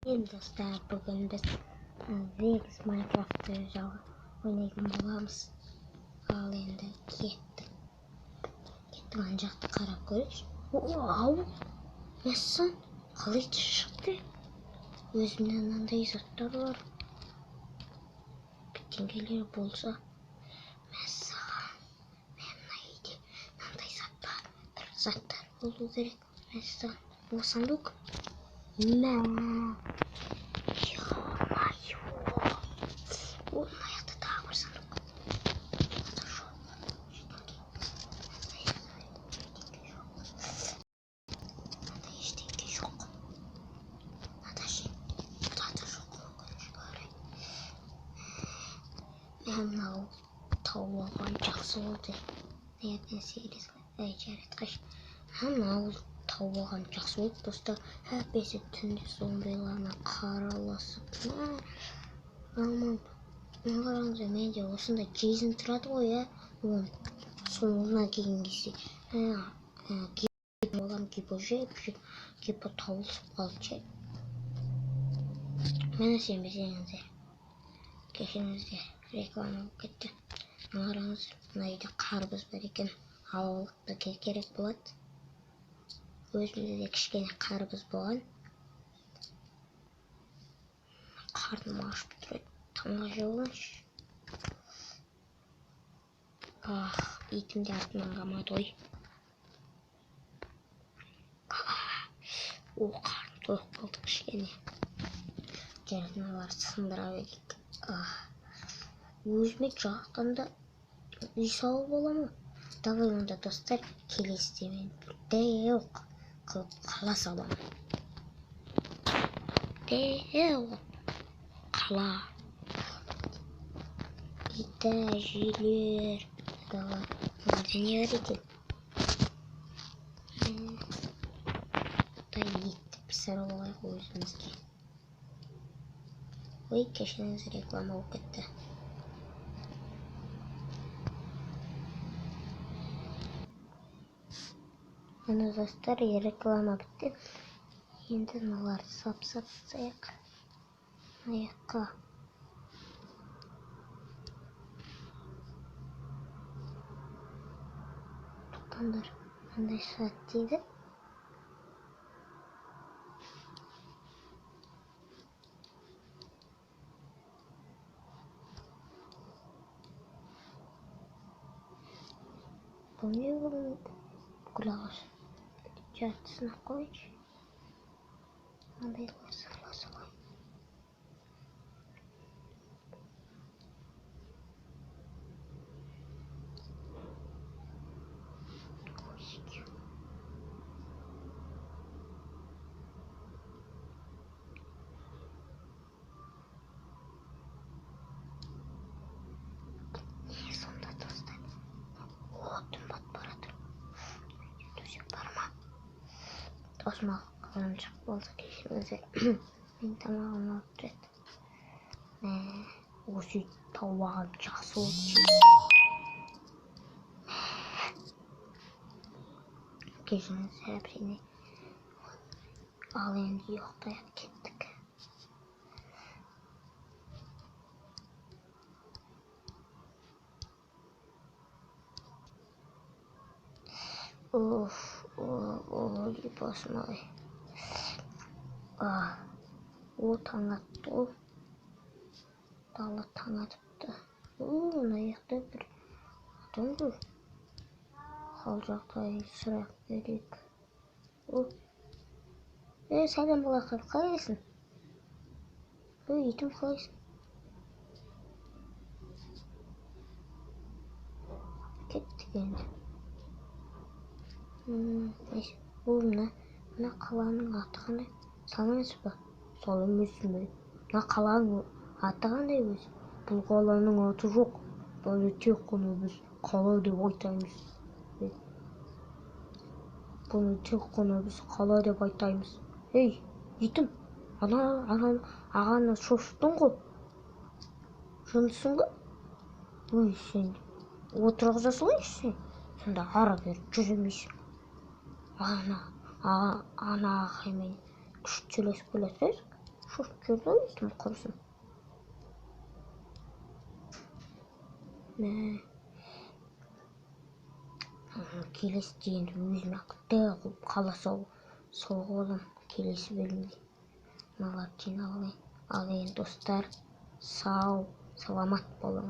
Dostlar, bugün biz Vegas Minecraft'ı oynayalım babamız. Al endi ketdi ancak qarab ko'rish. Wow! Nasıl? Qalay chiqdi? O'zimda qanday zotlar bor. Bittingilar bo'lsa, mesela menaydi qanday zotlar bo'lu kerak. Mesela bu sandık. Olmayatı daha var sandık. Mevlam tavuğun жақсы oldu. Neyden seyiriz aycaret kaç. Mevlam tavuğun жақсы oldu dostlar. Hepsi tünde zombilerine karalasıp. Aman. Қараңыз, менде осында Джейсон тұрады ғой, иә? Оның соңына кейінгісі. Болам кипо жеп, кипо тауылсып қалды. Мені сенбесеңіздер. Кешіріңіздер, реклама болып кетті. Қараңыз, мына үйде қарбыз бар екен. Алалықты керек болады. Өзімде де кішкене қарбыз болған. Қарным ашып тұрады. Тамақ жеп алайыншы. Итім де артынан қалмады ғой. Қарным тойып қалды кішкене. Жаратыналар сындыра берейік. Өзіме жақында үй салып бола ма? Давай онда достар, келесіде мен дәу қылып қала саламын. Дәу қала. Этажилер. Burada ne öğretin? Da gitti. Bir sarı olarak koyuyorsunuz ki. Oy keşiniz reklama o gitti. Ana dostlar reklama bitti. Şimdi neler sapsatsak. Ayakka. Tutandır. Qanday saat deydi? Bu ne bunun kulağız? Çatısına koy. Qanday qilsa qoy. Osman kalınacak oldu kişimize. Ben tamamını atlet. O süt tavuğun жақсы oldu. Kişimize hepsini al endi yoqlayıp kettik. Of, basmay. O taң attı o. Dağla taң atıptı. Ona yakta bir adam bu. Қалжақтай сұрақ берейік. Сәлем балақыр, қалайсың? Итім қалайсың? Кеттік енді. Мына қаланың аты қандай? Саламыз ба? Саламызсың ба? Мына қаланың аты қандай өзі? Бұл қаланың аты жоқ. Бұны тек қана біз қала деп айтаймыз. Бұны тек қана біз қала деп айтаймыз. Ей, итім, ағаны шошыттың ғой. Жындысың ба? Ой, сен отырғыза салайыншы сен. Сонда ара беріп жүрмейсің. Ана ағаймен күшті сөйлесіп келесіз. Şu şurada üstüm kurusun. Ne? Келесі дегенді өзіме құтты қылып қала сол қолым келесі бөлімде мыналарды жинап алайын. Ал енді достар, сау саламат болыңыз.